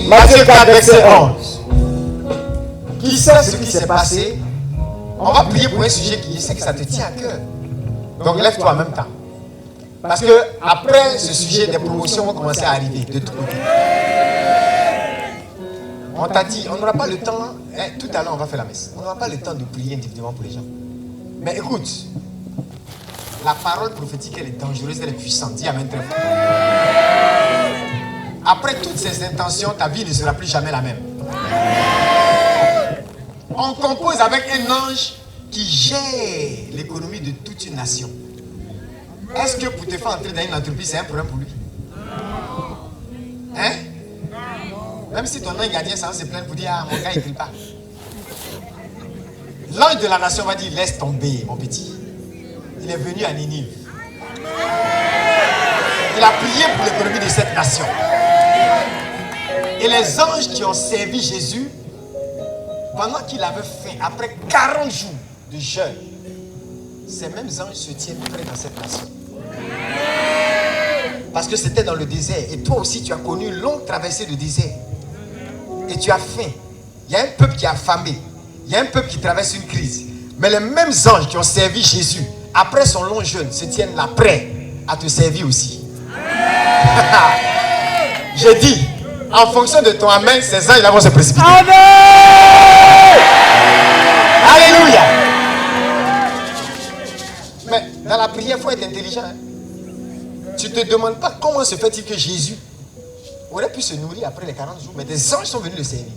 Matthieu 4, verset 11. Qui sait ce qui s'est passé? On va prier pour un sujet qui sait que ça te tient à cœur. Donc lève-toi en même temps. Parce que après ce sujet, des promotions vont commencer à arriver de tout côté. On t'a dit, on n'aura pas le temps. Tout à l'heure, on va faire la messe. On n'aura pas le temps de prier individuellement pour les gens. Mais écoute, la parole prophétique, elle est dangereuse, elle est puissante. Dis amen très fort. Après toutes ces intentions, ta vie ne sera plus jamais la même. On compose avec un ange qui gère l'économie de toute une nation. Est-ce que pour te faire entrer dans une entreprise, c'est un problème pour lui? Hein? Même si ton ange gardien, ça va se plaindre pour dire, ah, mon gars, il ne crie pas. L'ange de la nation va dire, laisse tomber, mon petit. Il est venu à Ninive. Il a prié pour l'économie de cette nation. Et les anges qui ont servi Jésus, pendant qu'il avait faim, après 40 jours de jeûne, ces mêmes anges se tiennent près dans cette nation. Parce que c'était dans le désert. Et toi aussi, tu as connu une longue traversée de désert. Et tu as faim. Il y a un peuple qui a affamé. Il y a un peuple qui traverse une crise. Mais les mêmes anges qui ont servi Jésus, après son long jeûne, se tiennent là prêts à te servir aussi. J'ai dit, en fonction de ton amen, ces anges vont se précipiter. Amen. Alléluia. Mais dans la prière, il faut être intelligent. Hein? Tu ne te demandes pas comment se fait-il que Jésus aurait pu se nourrir après les 40 jours, mais des anges sont venus le servir.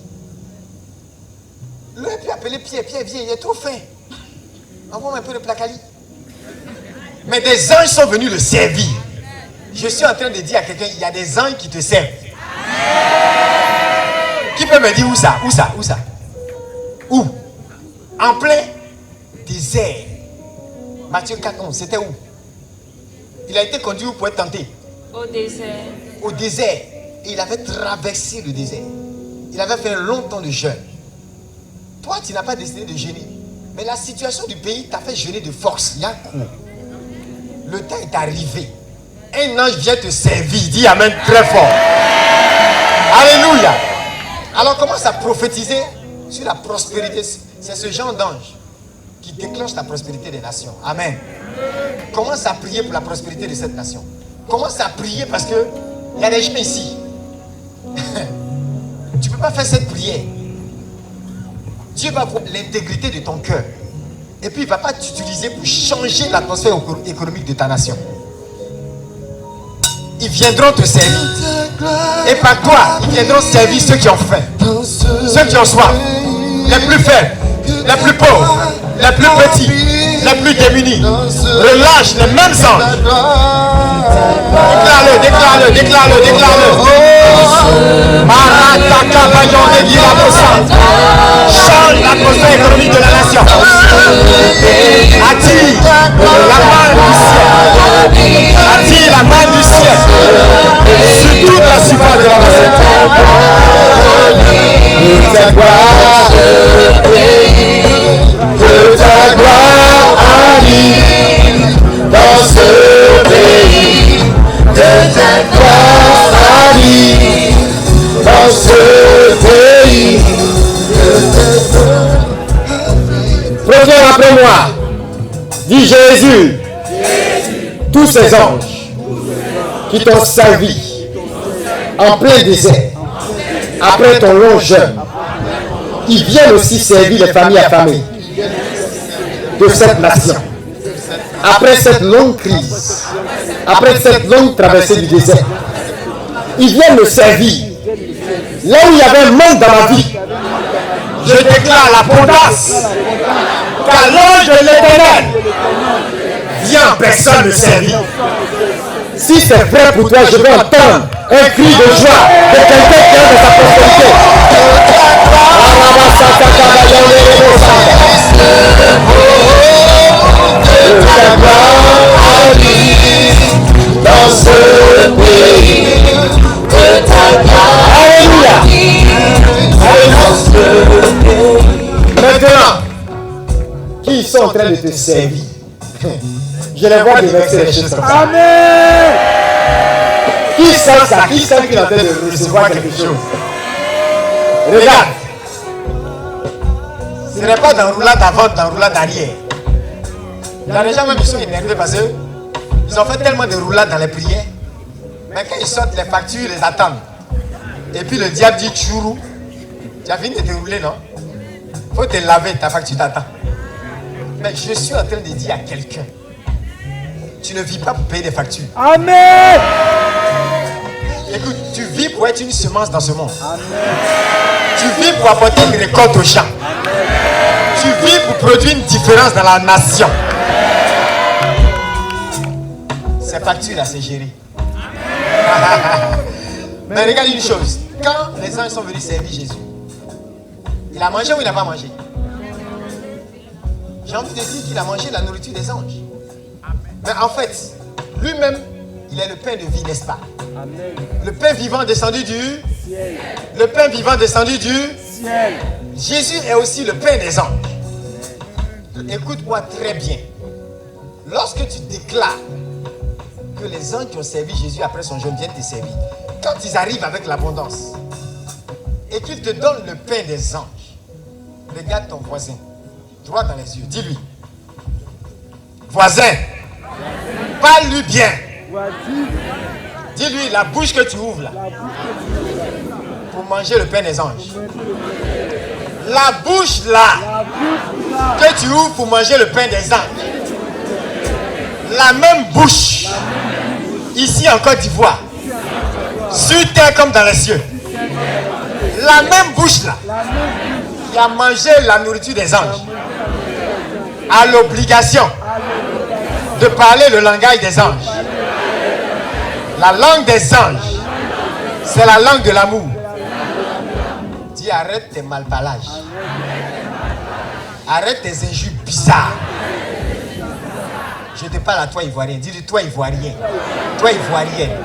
Lui a pu appeler Pierre, Pierre, viens, il est trop faim. Envoie-moi un peu de placali. Mais des anges sont venus le servir. Je suis en train de dire à quelqu'un, il y a des anges qui te servent. Qui peut me dire où ça? Où ça? Où ça? Où? En plein désert. Matthieu 4, c'était où? Il a été conduit pour être tenté? Au désert. Au désert. Et il avait traversé le désert. Il avait fait un long temps de jeûne. Toi, tu n'as pas décidé de jeûner. Mais la situation du pays t'a fait jeûner de force. Il y a un coup. Le temps est arrivé. Un ange vient te servir. Dis amen très fort. Alléluia. Alors commence à prophétiser sur la prospérité. C'est ce genre d'ange qui déclenche la prospérité des nations. Amen. Commence à prier pour la prospérité de cette nation. Commence à prier parce que il y a des gens ici. Tu ne peux pas faire cette prière. Dieu va voir l'intégrité de ton cœur. Et puis il ne va pas t'utiliser pour changer l'atmosphère économique de ta nation. Ils viendront te servir. Et par toi, ils viendront servir ceux qui ont faim, ceux qui ont soif, les plus faibles, les plus pauvres, les plus petits, les plus démunis. Relâche les mêmes anges. Déclare-le, déclare-le, déclare-le, déclare-le. Change l'atmosphère économique de la nation. Attire la main du ciel. Attire la main du ciel sur toute la surface de la nation. Que ta gloire arrive dans ce pays. Que ta gloire arrive dans ce pays. Reviens après moi. Dis Jésus. Tous ces anges qui t'ont servi en plein désert, après ton long jeûne, ils viennent aussi servir les familles affamées de cette nation. Après cette longue crise, après cette longue traversée du désert, ils viennent me servir. Là où il y avait un manque dans ma vie, je déclare l'abondance, car l'ange de l'Éternel vient en personne me servir. Si c'est vrai pour toi, je vais entendre un cri de joie de quelqu'un qui a de sa prospérité. Dans ce pays, alléluia. Maintenant, qui sont en train de te servir? Je les vois déverser les choses comme ça. Amen. Qui sent ça? Qui sent qu'il est en train de recevoir quelque chose? Regarde. Ce n'est pas dans roulade avant, dans roulade arrière. Il y a des gens même qui sont énervés parce qu'ils ont fait tellement de roulades dans les prières. Mais quand ils sortent, les factures, ils les attendent. Et puis le diable dit chourou. Tu as fini de te rouler, non? Faut te laver, ta facture t'attend. Mais je suis en train de dire à quelqu'un, tu ne vis pas pour payer des factures. Amen. Écoute, tu vis pour être une semence dans ce monde. Amen. Tu vis pour apporter une récolte aux champs. Tu vis pour produire une différence dans la nation. Ces factures-là, c'est géré. Mais regarde une chose. Quand les anges sont venus servir Jésus, il a mangé ou il n'a pas mangé? J'ai envie de dire qu'il a mangé la nourriture des anges. Mais en fait, lui-même, il est le pain de vie, n'est-ce pas? Amen. Le pain vivant descendu du Ciel. Le pain vivant descendu du Ciel. Jésus est aussi le pain des anges. Écoute-moi très bien. Lorsque tu déclares que les anges qui ont servi Jésus après son jeûne viennent te servir, quand ils arrivent avec l'abondance et qu'ils te donnent le pain des anges, regarde ton voisin droit dans les yeux, dis-lui, voisin, parle-lui bien. Dis-lui la bouche que tu ouvres là pour manger le pain des anges. La bouche là que tu ouvres pour manger le pain des anges. La même bouche ici en Côte d'Ivoire, sur terre comme dans les cieux. La même bouche là qui a mangé la nourriture des anges a l'obligation de parler le langage des anges. La langue des anges, c'est la langue de l'amour. Dis arrête tes malparlages. Arrête tes injures bizarres. Je te parle à toi ivoirien. Dis-lui toi ivoirien. Toi ivoirienne.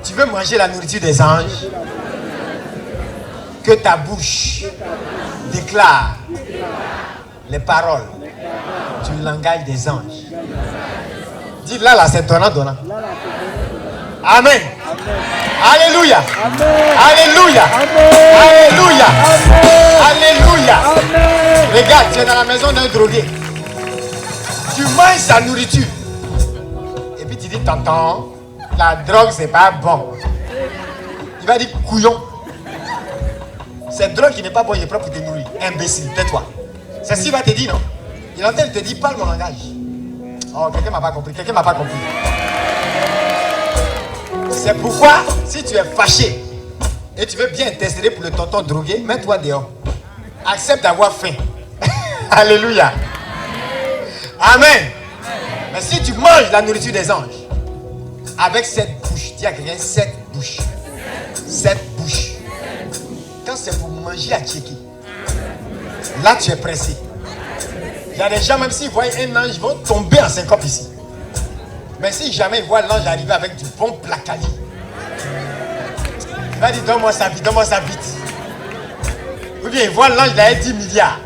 Tu veux manger la nourriture des anges? Que ta bouche déclare les paroles du langage des anges. Dis là, c'est donnant. Amen. Alléluia. Alléluia. Alléluia. Alléluia. Regarde, tu es dans la maison d'un drogué. Tu manges sa nourriture. Et puis tu dis, tonton, la drogue c'est pas bon. Il va dire, couillon. Cette drogue qui n'est pas bonne, il est propre pour te nourrir. Imbécile, tais-toi. C'est ce qu'il va te dire, non? Il est en train de te dire, parle mon langage. Oh, quelqu'un m'a pas compris. C'est pourquoi, si tu es fâché et tu veux bien intercéder pour le tonton drogué, mets-toi dehors. Accepte d'avoir faim. Alléluia. Amen. Mais si tu manges la nourriture des anges, avec cette bouche, dis à quelqu'un, cette bouche. Quand c'est pour manger à Tchéki, là tu es pressé. Il y a des gens, même s'ils voient un ange, ils vont tomber en syncope ici. Mais si jamais ils voient l'ange arriver avec du bon placali, il va dire, donne-moi ça vite. Ou bien ils voient l'ange là, 10 milliards.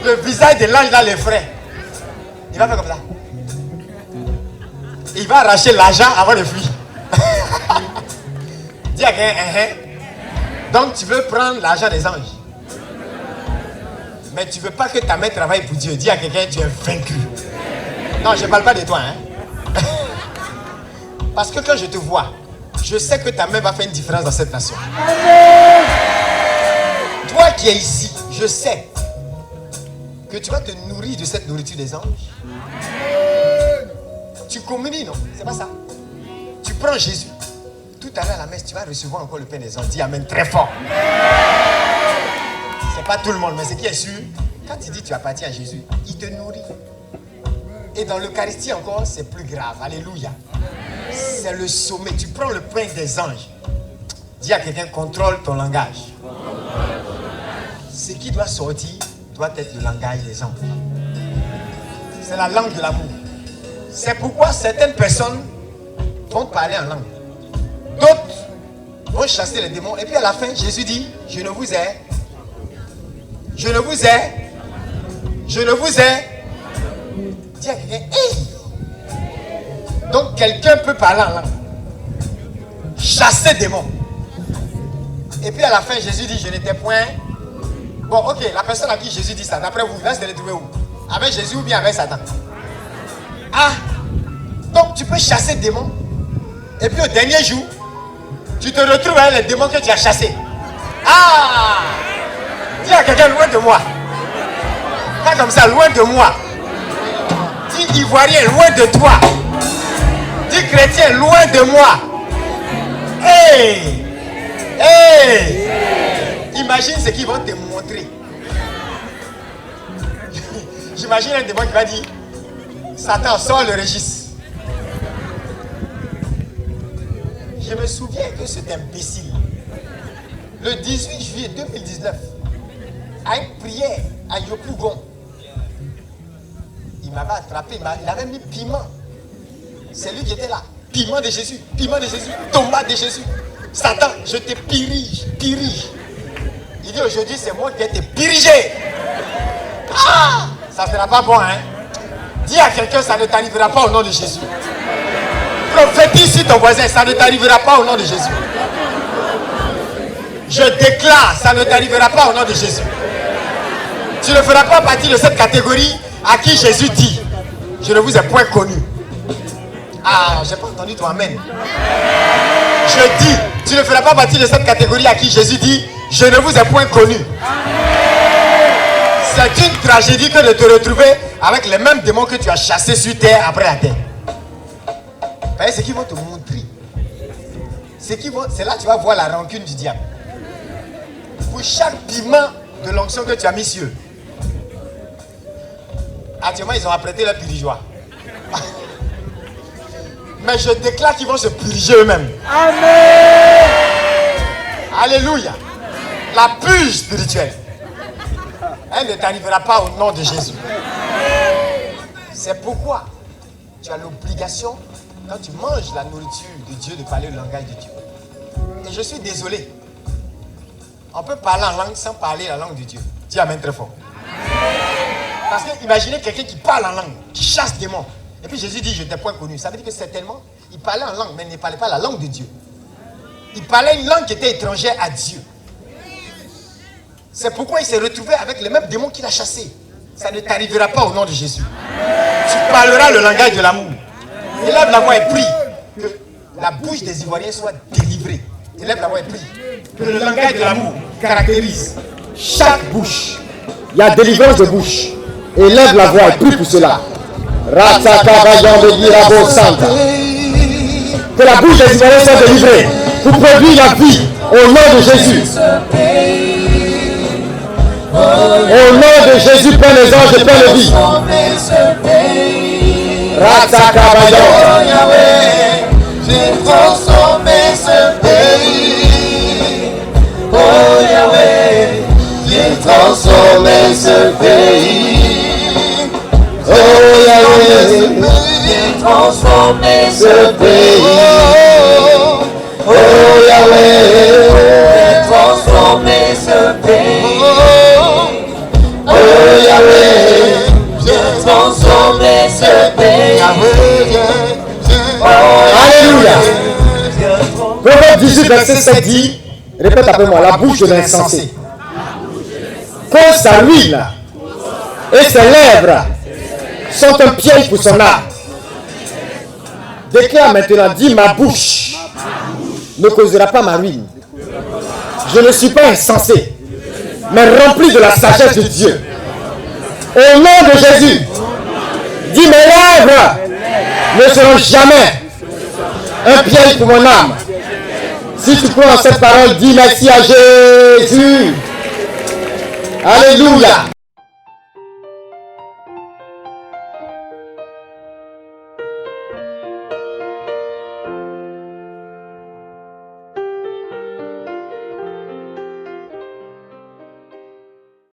Le visage de l'ange là, les frais. Il va faire comme ça. Il va arracher l'argent avant de fuir. Dis à quelqu'un, donc tu veux prendre l'argent des anges. Mais tu ne veux pas que ta main travaille pour Dieu. Dis à quelqu'un, tu es vaincu. Non, je ne parle pas de toi. Parce que quand je te vois, je sais que ta main va faire une différence dans cette nation. Toi qui es ici, je sais que tu vas te nourrir de cette nourriture des anges. Tu communies, non? C'est pas ça. Tu prends Jésus. Tout à l'heure à la messe, tu vas recevoir encore le pain des anges. Dis amen très fort. C'est pas tout le monde, mais ce qui est sûr, quand il dit tu appartiens à Jésus, il te nourrit. Et dans l'Eucharistie encore, c'est plus grave. Alléluia. C'est le sommet. Tu prends le pain des anges. Dis à quelqu'un, contrôle ton langage. Ce qui doit sortir doit être le langage des anges. C'est la langue de l'amour. C'est pourquoi certaines personnes vont parler en langue. D'autres vont chasser les démons. Et puis à la fin, Jésus dit, je ne vous ai. Dis à quelqu'un, hey! Donc quelqu'un peut parler en langue, chasser des démons. Et puis à la fin, Jésus dit, je n'étais point. Bon, ok, la personne à qui Jésus dit ça, d'après vous, il va se retrouver où? Avec Jésus ou bien avec Satan? Ah, donc tu peux chasser des démons. Et puis au dernier jour, tu te retrouves avec les démons que tu as chassés. Ah! Dis à quelqu'un loin de moi. Pas comme ça, loin de moi. Dis ivoirien, loin de toi. Dis chrétien, loin de moi. Hey! Hey! Imagine ce qu'ils vont te montrer. J'imagine un démon qui va dire, Satan, sort le registre. Je me souviens que cet imbécile, le 18 juillet 2019, à une prière à Yopougon, il m'avait attrapé, il avait mis piment. C'est lui qui était là. Piment de Jésus, tomate de Jésus. Satan, je te pirige. Il dit aujourd'hui, c'est moi qui vais te piriger. Ah! Ça ne sera pas bon, hein? Dis à quelqu'un, ça ne t'arrivera pas au nom de Jésus. Prophétise sur ton voisin, ça ne t'arrivera pas au nom de Jésus. Je déclare, ça ne t'arrivera pas au nom de Jésus. Tu ne feras pas partie de cette catégorie à qui Jésus dit, je ne vous ai point connu. Ah, j'ai pas entendu ton amen. Je dis, tu ne feras pas partie de cette catégorie à qui Jésus dit, je ne vous ai point connu. C'est une tragédie que de te retrouver avec les mêmes démons que tu as chassés sur terre après la terre. Vous voyez ce qu'ils vont te montrer. C'est là que tu vas voir la rancune du diable. Pour chaque piment de l'onction que tu as mis sur eux. Actuellement, ils ont apprêté leur pirigeoire. Mais je déclare qu'ils vont se puriger eux-mêmes. Amen. Alléluia. La purge spirituelle, elle ne t'arrivera pas au nom de Jésus. C'est pourquoi tu as l'obligation, quand tu manges la nourriture de Dieu, de parler le langage de Dieu. Et je suis désolé. On peut parler en langue sans parler la langue de Dieu. Dis amen très fort. Parce que imaginez quelqu'un qui parle en langue, qui chasse des démons. Et puis Jésus dit, je t'ai point connu. Ça veut dire que certainement, il parlait en langue, mais il ne parlait pas la langue de Dieu. Il parlait une langue qui était étrangère à Dieu. C'est pourquoi il s'est retrouvé avec les mêmes démons qu'il a chassés. Ça ne t'arrivera pas au nom de Jésus. Tu parleras le langage de l'amour. Élève la voix et prie que la bouche des Ivoiriens soit délivrée. Élève la voix et prie que le langage de l'amour caractérise chaque bouche. Il y a délivrance de bouche. Élève la voix et prie pour cela. Que la bouche des Ivoiriens soit délivrée pour produire la vie au nom de Jésus. Au nom de Jésus, Père les anges et Père le vie. J'ai transformé ce pays. Oh Yahweh, j'ai transformé ce pays. Oh Yahweh, j'ai transformé ce pays. Oh Yahweh, j'ai transformé ce pays. Oh Yahweh, j'ai transformé ce pays. Alléluia. Proverbe 18, verset 7 dit, répète après moi, la bouche de l'insensé cause sa ruine et ses lèvres sont un piège pour son âme. Déclare maintenant, dis ma bouche ne causera pas ma ruine. Je ne suis pas insensé, mais rempli de la sagesse de Dieu. Au nom de Jésus, dis mes lèvres ne seront jamais un piège pour mon âme. Si tu crois en cette parole, dis merci à Jésus. Alléluia.